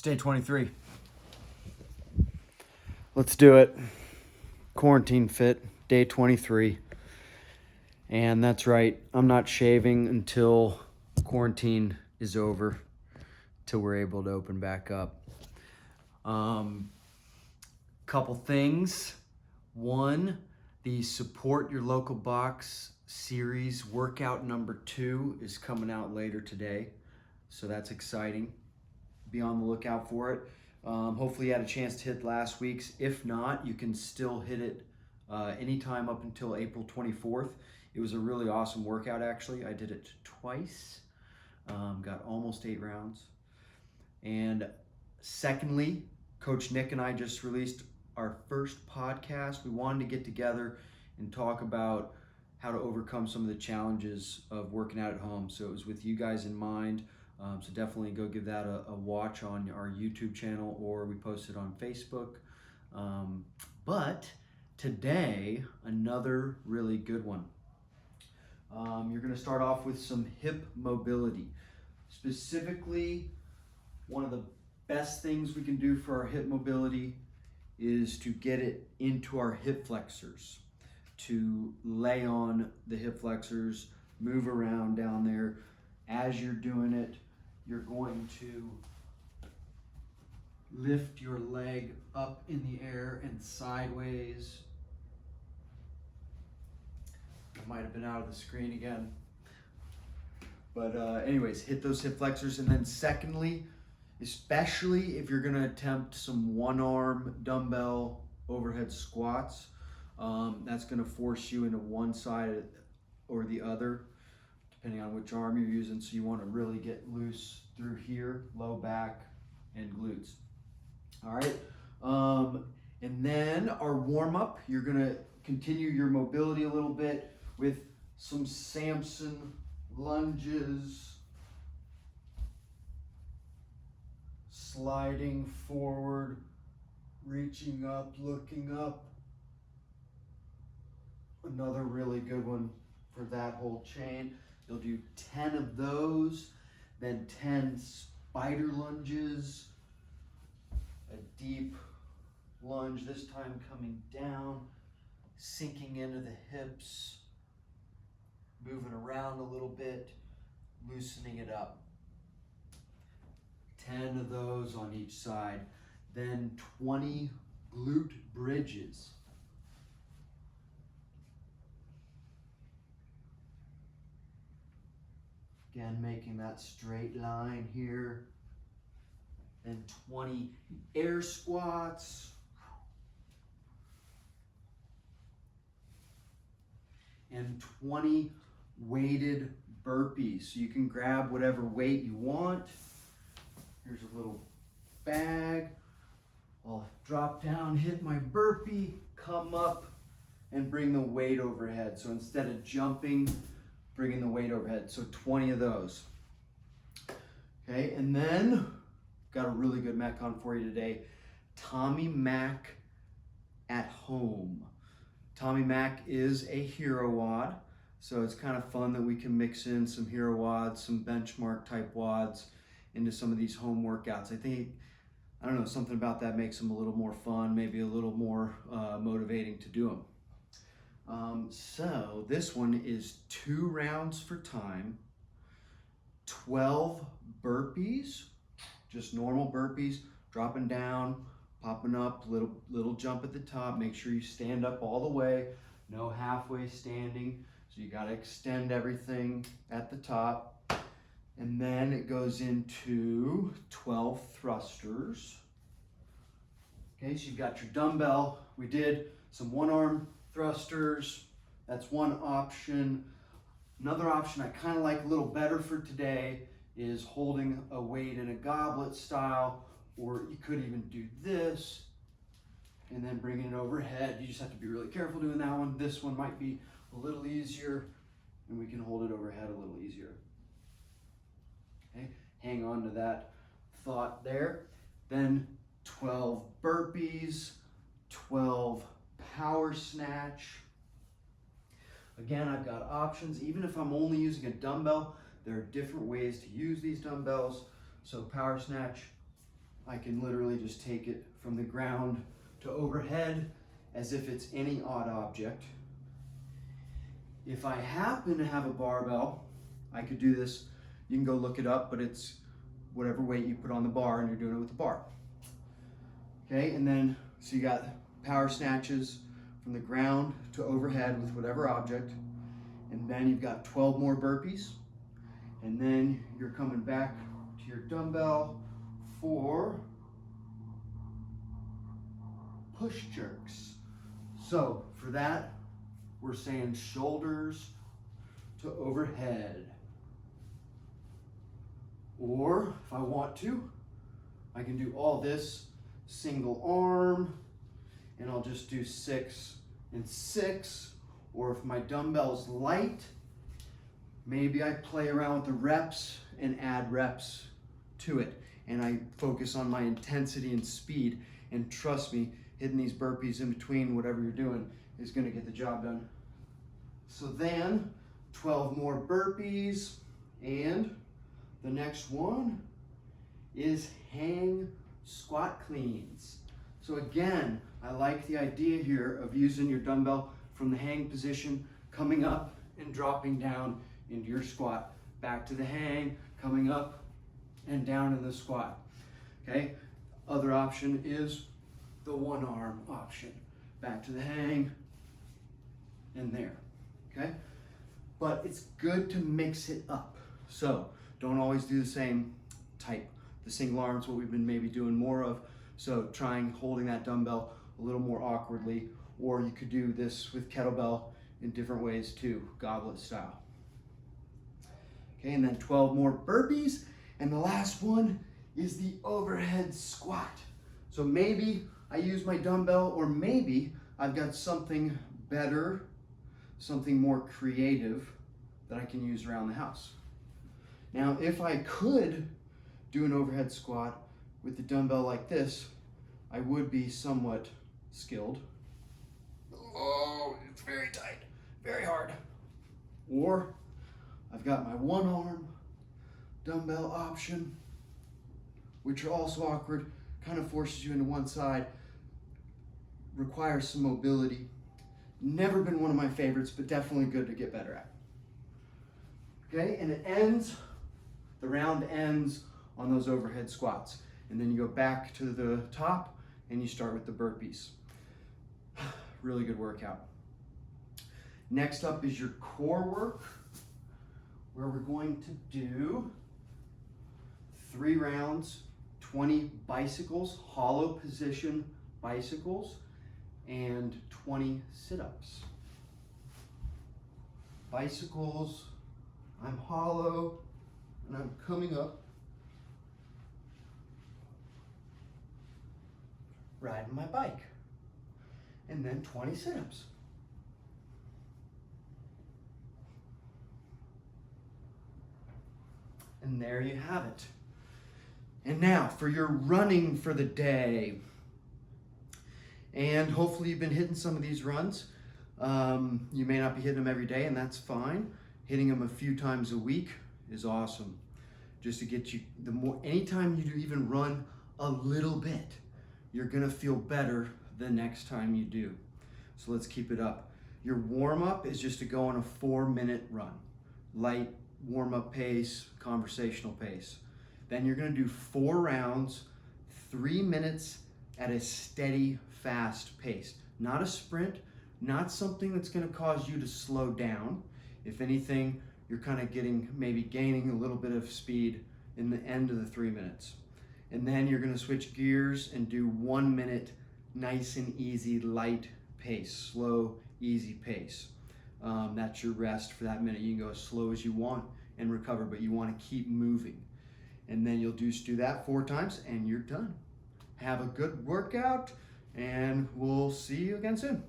day 23. Let's do it. Quarantine fit, day 23. And that's right, I'm not shaving until quarantine is over, till we're able to open back up. Couple things. One, the Support Your Local Box series workout number 2 is coming out later today. So that's exciting. Be on the lookout for it. Hopefully you had a chance to hit last week's. If not, you can still hit it anytime up until April 24th. It was a really awesome workout, actually. I did it twice. Got almost 8 rounds. And secondly, Coach Nick and I just released our first podcast. We wanted to get together and talk about how to overcome some of the challenges of working out at home. So it was with you guys in mind. So definitely go give that a watch on our YouTube channel, or we post it on Facebook. But today, another really good one. You're going to start off with some hip mobility. Specifically, one of the best things we can do for our hip mobility is to get it into our hip flexors, to lay on the hip flexors, move around down there. As you're doing it, you're going to lift your leg up in the air and sideways. I might have been out of the screen again. But anyways, hit those hip flexors. And then secondly, especially if you're going to attempt some one-arm dumbbell overhead squats, that's going to force you into one side or the other, depending on which arm you're using. So you want to really get loose through here, low back and glutes. All right. And then our warm-up, you're going to continue your mobility a little bit with some Samson lunges, sliding forward, reaching up, looking up. Another really good one for that whole chain. You'll do 10 of those, then 10 spider lunges, a deep lunge, this time coming down, sinking into the hips, moving around a little bit, loosening it up. 10 of those on each side, then 20 glute bridges. Again, making that straight line here. Then 20 air squats. And 20 weighted burpees. So you can grab whatever weight you want. Here's a little bag. I'll drop down, hit my burpee, come up, and bring the weight overhead. So instead of jumping, bringing the weight overhead. So 20 of those. Okay, and then got a really good Metcon for you today. Tommy Mac at home. Tommy Mac is a hero WoD, so it's kind of fun that we can mix in some hero WoDs, some benchmark type WoDs into some of these home workouts. I don't know, something about that makes them a little more fun, maybe a little more motivating to do them. So this one is 2 rounds for time, 12 burpees, just normal burpees, dropping down, popping up, little jump at the top. Make sure you stand up all the way, no halfway standing. So you got to extend everything at the top. And then it goes into 12 thrusters. Okay, so you've got your dumbbell. We did some one-arm thrusters. That's one option. Another option I kind of like a little better for today is holding a weight in a goblet style, or you could even do this and then bringing it overhead. You just have to be really careful doing that one. This one might be a little easier, and we can hold it overhead a little easier. Okay, hang on to that thought there. Then 12 burpees, 12 power snatch. Again, I've got options. Even if I'm only using a dumbbell, there are different ways to use these dumbbells. So power snatch, I can literally just take it from the ground to overhead as if it's any odd object. If I happen to have a barbell, I could do this. You can go look it up, but it's whatever weight you put on the bar, and you're doing it with the bar. Okay, and then, so you got power snatches from the ground to overhead with whatever object, and then you've got 12 more burpees, and then you're coming back to your dumbbell for push jerks. So for that, we're saying shoulders to overhead. Or if I want to, I can do all this single arm, and I'll just do 6 and 6. Or if my dumbbell's light, maybe I play around with the reps and add reps to it. And I focus on my intensity and speed. And trust me, hitting these burpees in between whatever you're doing is gonna get the job done. So then 12 more burpees, and the next one is hang squat cleans. So again, I like the idea here of using your dumbbell from the hang position, coming up and dropping down into your squat. Back to the hang, coming up and down in the squat. Okay, other option is the one arm option. Back to the hang and there, okay? But it's good to mix it up. So don't always do the same type. The single arm is what we've been maybe doing more of. So trying holding that dumbbell a little more awkwardly, or you could do this with kettlebell in different ways too, goblet style. Okay, and then 12 more burpees. And the last one is the overhead squat. So maybe I use my dumbbell, or maybe I've got something better, something more creative that I can use around the house. Now, if I could do an overhead squat with the dumbbell like this, I would be somewhat skilled. Oh, it's very tight, very hard. Or I've got my one arm dumbbell option, which are also awkward, kind of forces you into one side, requires some mobility. Never been one of my favorites, but definitely good to get better at. Okay, and it ends, the round ends on those overhead squats. And then you go back to the top and you start with the burpees. Really good workout. Next up is your core work, where we're going to do 3 rounds, 20 bicycles, hollow position bicycles, and 20 sit-ups. Bicycles, I'm hollow, and I'm coming up, riding my bike, and then 20 sit-ups. And there you have it. And now for your running for the day. And hopefully you've been hitting some of these runs. You may not be hitting them every day, and that's fine. Hitting them a few times a week is awesome. Just to get you, anytime you do even run a little bit, you're gonna feel better the next time you do. So let's keep it up. Your warm-up is just to go on a 4-minute run. Light warm-up pace, conversational pace. Then you're gonna do 4 rounds, 3 minutes at a steady, fast pace. Not a sprint, not something that's gonna cause you to slow down. If anything, you're kind of maybe gaining a little bit of speed in the end of the 3 minutes. And then you're gonna switch gears and do 1 minute, nice and easy, light pace, slow, easy pace. That's your rest for that minute. You can go as slow as you want and recover, but you wanna keep moving. And then you'll just do that 4 times and you're done. Have a good workout, and we'll see you again soon.